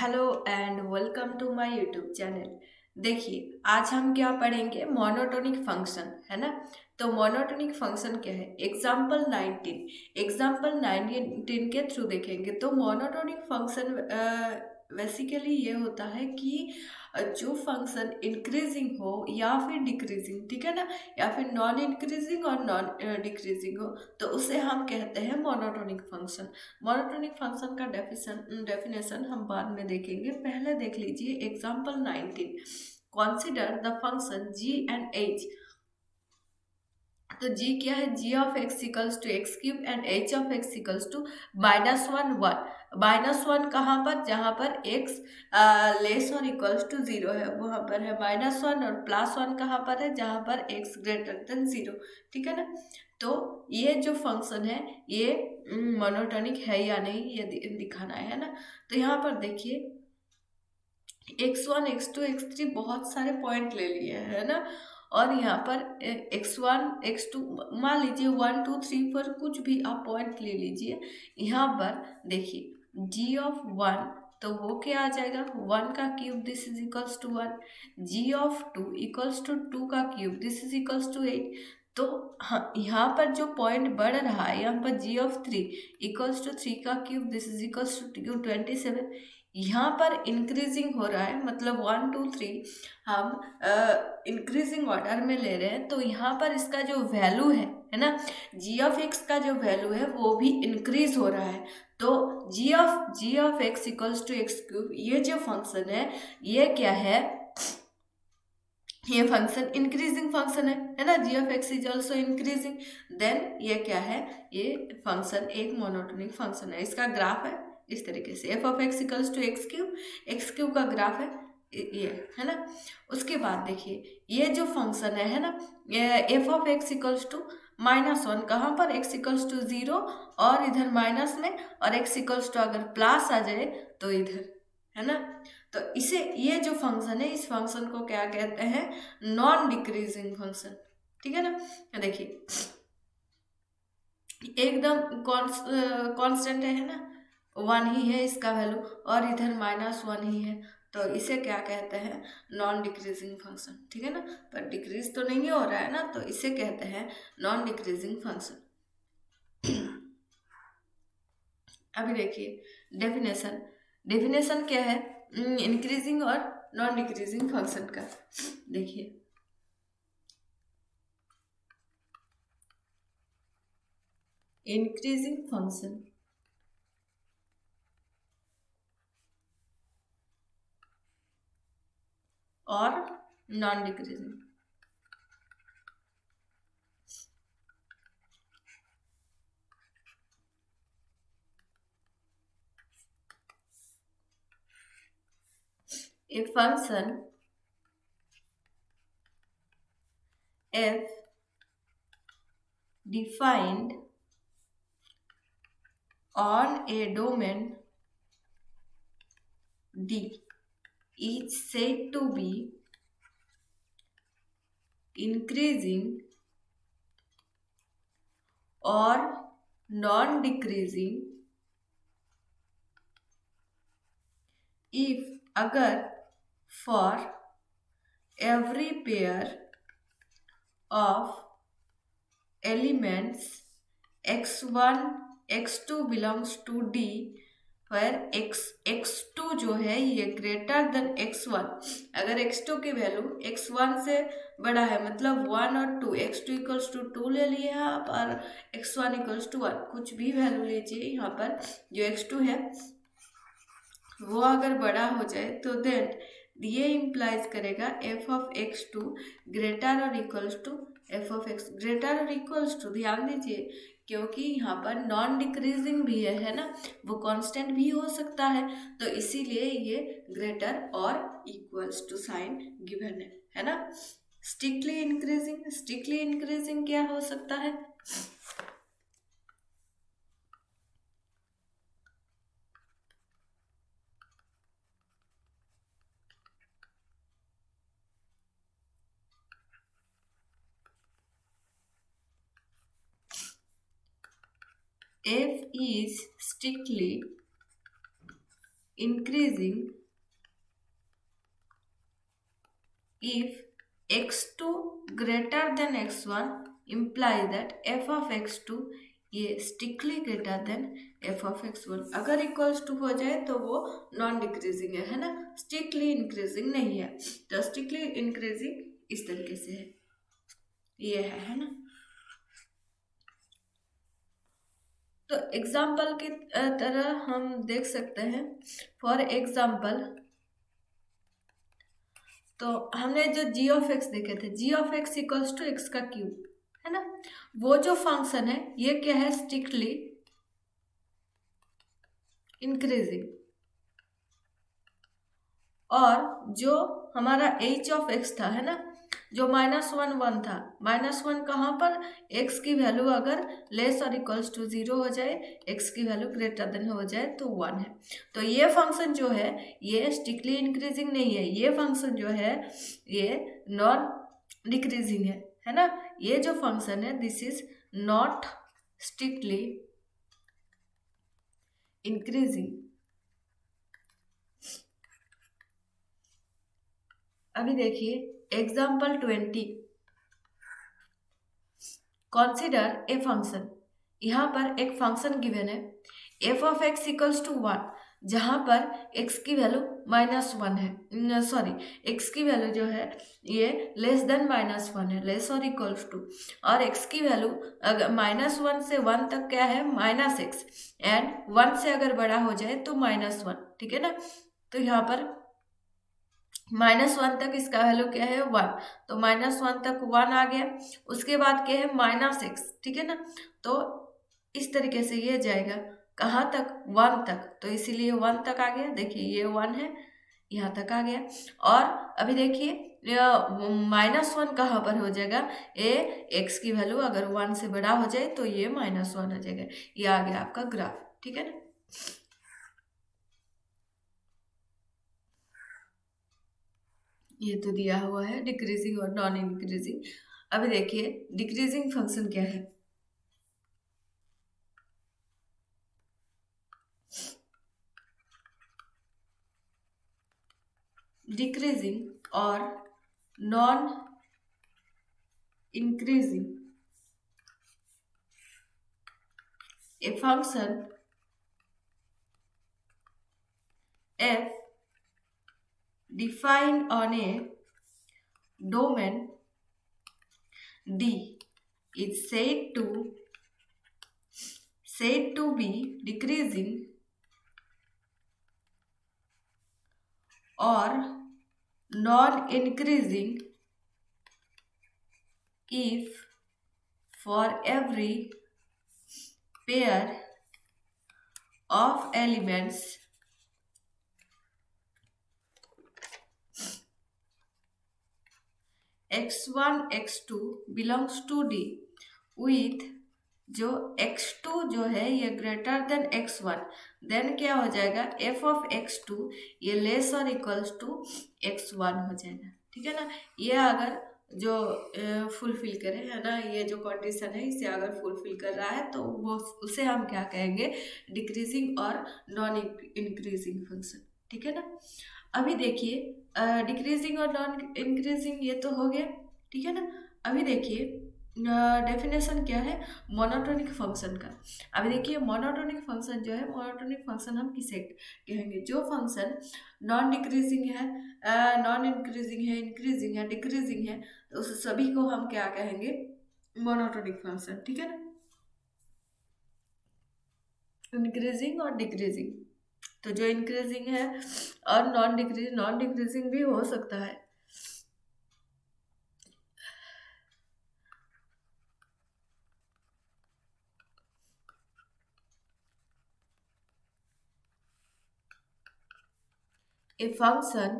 Hello and welcome to my YouTube channel. देखिए आज हम क्या पढ़ेंगे, मोनोटोनिक फंक्शन है ना। तो मोनोटोनिक फंक्शन क्या है, एग्जाम्पल 19 के थ्रू देखेंगे। तो मोनोटोनिक फंक्शन बेसिकली ये होता है कि जो फंक्शन इंक्रीजिंग हो या फिर डिक्रीजिंग, ठीक है ना, या फिर नॉन इंक्रीजिंग और नॉन डिक्रीजिंग हो, तो उसे हम कहते हैं मोनोटोनिक फंक्शन। मोनोटोनिक फंक्शन का डेफिनेशन हम बाद में देखेंगे, पहले देख लीजिए example 19। Consider the function G and H. तो g क्या है, g of x equals to X cube and h of x equals to -1 1। -1 कहाँ पर, जहाँ पर x लेस और इक्वल्स टू 0 है वहाँ पर है -1, और +1 कहाँ पर है, जहाँ पर x ग्रेटर देन 0। ठीक है ना। तो ये जो फंक्शन है ये मोनोटोनिक है या नहीं, ये दिखाना है ना। तो यहाँ पर देखिए x1 x2 x3 बहुत सारे पॉइंट ले लिए है ना। और यहाँ पर x1 x2 मान लीजिए 1 2 3 4 कुछ भी आप पॉइंट ले लीजिए। यहाँ पर देखिए g ऑफ 1, तो वो क्या आ जाएगा, 1 का cube this is equals to 1। g of 2 equals to 2 का cube this is equals to 8। तो हाँ, यहाँ पर जो पॉइंट बढ़ रहा है, यहाँ पर g ऑफ 3 इक्वल्स टू 3 का cube this is equals to 27। यहाँ पर इंक्रीजिंग हो रहा है, मतलब 1 2 3 हम इंक्रीजिंग ऑर्डर में ले रहे हैं। तो यहाँ पर इसका जो वैल्यू है ना, g ऑफ x का जो वैल्यू है वो भी इंक्रीज हो रहा है। तो g of x equals to X cube, ये जो फंक्शन है ये क्या है, ये फंक्शन इंक्रीजिंग फंक्शन है ना। g of x is also increasing. Then ये क्या है, ये फंक्शन एक मोनोटोनिक फंक्शन है। इसका ग्राफ है इस तरीके से, F of x equals to X cube का ग्राफ है ये है ना। उसके बाद देखिए ये जो फंक्शन है ना, F of x equals to -1 कहाँ पर, x इक्वल्स टू 0 और इधर माइनस में, और x इक्वल्स टू अगर प्लस आ जाए तो इधर है ना। तो इसे, ये जो फंक्शन है इस फंक्शन को क्या कहते हैं, नॉन डिक्रीजिंग फंक्शन। ठीक है ना। तो देखिए एकदम कांस्टेंट है ना, 1 ही है इसका वैल्यू, और इधर -1 ही है। तो इसे क्या कहते हैं, नॉन डिक्रीजिंग फंक्शन। ठीक है ना। पर डिक्रीज तो नहीं हो रहा है ना, तो इसे कहते हैं नॉन डिक्रीजिंग फंक्शन। अभी देखिए डेफिनेशन, डेफिनेशन क्या है इंक्रीजिंग और नॉन डिक्रीजिंग फंक्शन का। देखिए इंक्रीजिंग फंक्शन और non decreasing. A function f defined on a domain D is said to be increasing or non-decreasing if अगर for every pair of elements x1 x2 belongs to D where x2 जो है ये greater than x1। अगर x2 की value x1 से बड़ा है, मतलब 1 और 2, x2 इक्वल्स टू 2 ले लिए आप, और x1 इक्वल्स टू 1, कुछ भी वैल्यू लीजिए। यहाँ पर जो x2 है वो अगर बड़ा हो जाए तो देन ये इम्प्लाइज करेगा f of x two greater और equals to f of x greater और इक्वल्स टू। ध्यान दीजिए क्योंकि यहाँ पर नॉन डिक्रीजिंग भी है ना, वो कांस्टेंट भी हो सकता है, तो इसीलिए ये ग्रेटर और इक्वल्स टू साइन गिवन है ना। स्ट्रिक्टली इंक्रीजिंग क्या हो सकता है, f is strictly increasing if x2 greater than x1 implies that f of x2 ये strictly greater than F of x1। अगर इक्वल्स टू हो जाए तो वो नॉन डिक्रीजिंग है ना, स्ट्रिक्टली इंक्रीजिंग नहीं है। तो स्ट्रिक्टली इंक्रीजिंग इस तरीके से है, ये है ना। तो एग्जाम्पल की तरह हम देख सकते हैं। फॉर एग्जाम्पल, तो हमने जो जी ऑफ एक्स देखे थे, g of x equals to x का क्यूब, है ना। वो जो फंक्शन है ये क्या है, स्ट्रिक्टली इंक्रीजिंग। और जो हमारा एच ऑफ एक्स था, है ना, जो -1 था, -1 कहाँ पर, x की वैल्यू अगर लेस और इक्वल्स टू 0 हो जाए, x की वैल्यू ग्रेटर देन हो जाए तो 1 है। तो ये फंक्शन जो है ये स्ट्रिक्टली इंक्रीजिंग नहीं है, ये फंक्शन जो है ये नॉन डिक्रीजिंग है ना। ये जो फंक्शन है this is not strictly increasing. अभी देखिए एग्जाम्पल 20, कंसीडर ए फंक्शन। यहाँ पर एक फंक्शन गिवन है F of x equals to 1, जहाँ पर x की वैल्यू -1 है, सॉरी x की वैल्यू जो है ये लेस देन -1 है, लेस और इक्वल्स टू। और x की वैल्यू अगर -1 से 1 तक क्या है, -x, एंड 1 से अगर बड़ा हो जाए तो -1, ठीक है ना। तो यहाँ पर -1 तक इसका वैल्यू क्या है, 1, तो -1 तक 1 आ गया। उसके बाद क्या है, -x, ठीक है ना। तो इस तरीके से ये जाएगा कहाँ तक, 1 तक, तो इसीलिए 1 तक आ गया। देखिए ये 1 है, यहाँ तक आ गया। और अभी देखिए -1 कहाँ पर हो जाएगा, x की वैल्यू अगर 1 से बड़ा हो जाए तो ये -1 आ जाएगा। ये आ गया आपका ग्राफ, ठीक है ना। ये तो दिया हुआ है डिक्रीजिंग और नॉन इंक्रीजिंग। अभी देखिए डिक्रीजिंग फंक्शन क्या है। डिक्रीजिंग और non increasing, a function f defined on a domain D is said to be decreasing or non-increasing if for every pair of elements x1 x2 belongs to D with जो x2 जो है ये greater than x1, then क्या हो जाएगा, f of x2 ये less और equals to x1 हो जाएगा, ठीक है ना। ये अगर जो फुलफिल करे, है ना, ये जो कंडीशन है इसे अगर फुलफिल कर रहा है तो वो उसे हम क्या कहेंगे, डिक्रीजिंग और नॉन इंक्रीजिंग फंक्शन, ठीक है ना। अभी देखिए डिक्रीजिंग और नॉन इंक्रीजिंग ये तो हो गया, ठीक है ना। अभी देखिए डेफिनेशन क्या है मोनोटोनिक फंक्शन का। अभी देखिए मोनोटोनिक फंक्शन जो है, मोनोटोनिक फंक्शन हम किसे कहेंगे, जो फंक्शन नॉन डिक्रीजिंग है, नॉन इंक्रीजिंग है, इंक्रीजिंग है, डिक्रीजिंग है, तो उस सभी को हम क्या कहेंगे, मोनोटोनिक फंक्शन, ठीक है ना। इंक्रीजिंग और डिक्रीजिंग, तो जो इंक्रीजिंग है और नॉन डिक्रीजिंग भी हो सकता है। A function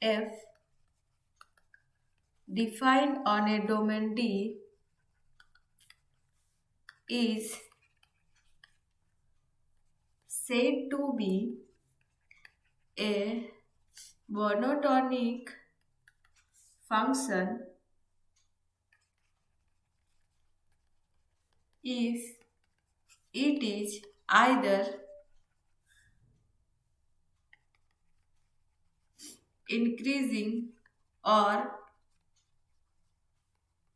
f defined on a domain D is said to be a monotonic function if it is either increasing और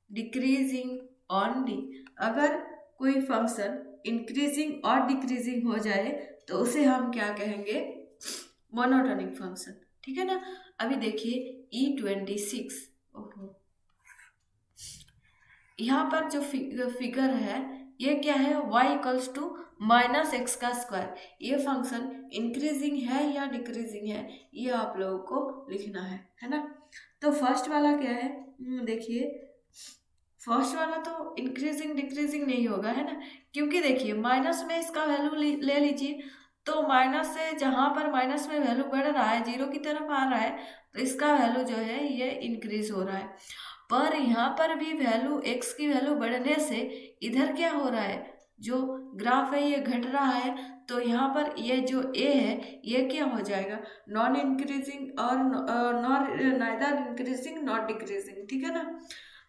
डिक्रीजिंग ऑनली। अगर कोई फंक्शन इंक्रीजिंग और डिक्रीजिंग हो जाए तो उसे हम क्या कहेंगे, मोनोटोनिक फंक्शन, ठीक है ना। अभी देखिए E26, ओहो, यहाँ पर जो फिगर है ये क्या है, y इक्वल्स टू -x का स्क्वायर। ये फंक्शन इंक्रीजिंग है या डिक्रीजिंग है, ये आप लोगों को लिखना है ना। तो फर्स्ट वाला क्या है, देखिए फर्स्ट वाला तो इंक्रीजिंग डिक्रीजिंग नहीं होगा, है ना, क्योंकि देखिए माइनस में इसका वैल्यू ले लीजिए, तो माइनस से जहाँ पर माइनस में वैल्यू बढ़ रहा है, जीरो की तरफ आ रहा है, तो इसका वैल्यू जो है ये इंक्रीज हो रहा है। पर यहाँ पर भी वैल्यू एक्स की वैल्यू बढ़ने से इधर क्या हो रहा है, जो ग्राफ है ये घट रहा है, तो यहाँ पर ये जो ए है ये क्या हो जाएगा, नॉन इंक्रीजिंग और नाइदर इंक्रीजिंग नॉट डिक्रीजिंग, ठीक है ना।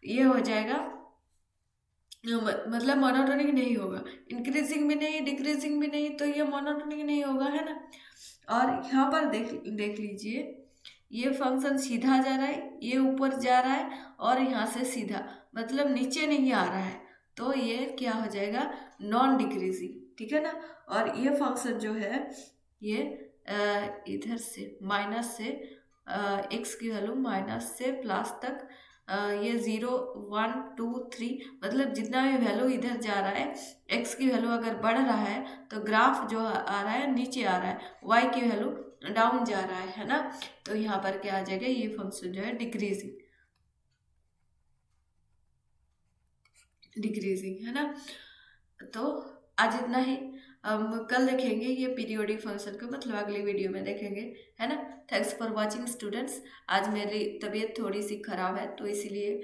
ये हो जाएगा, मतलब मोनोटोनिक नहीं होगा, इंक्रीजिंग भी नहीं डिक्रीजिंग भी नहीं, तो ये मोनोटोनिक नहीं होगा, है ना। और यहाँ पर देख लीजिए, ये फंक्शन सीधा जा रहा है, ये ऊपर जा रहा है, और यहाँ से सीधा मतलब नीचे नहीं आ रहा है, तो ये क्या हो जाएगा, नॉन डिक्रीजिंग, ठीक है ना। और ये फंक्शन जो है ये इधर से माइनस से एक्स की वैल्यू माइनस से प्लस तक, ये 0 1 2 3 मतलब जितना भी वैल्यू इधर जा रहा है, एक्स की वैल्यू अगर बढ़ रहा है तो ग्राफ जो आ रहा है नीचे आ रहा है, वाई की वैल्यू डाउन जा रहा है ना। तो यहाँ पर क्या आ जाएगा, ये फंक्शन जो है डिक्रीजिंग है ना। तो आज इतना ही, हम कल देखेंगे ये पीरियोडिक फंक्शन को, मतलब अगली वीडियो में देखेंगे, है ना। Thanks for watching students. आज मेरी तबीयत थोड़ी सी ख़राब है, तो इसीलिए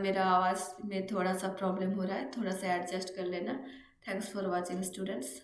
मेरा आवाज़ में थोड़ा सा प्रॉब्लम हो रहा है, थोड़ा सा एडजस्ट कर लेना। Thanks for watching students.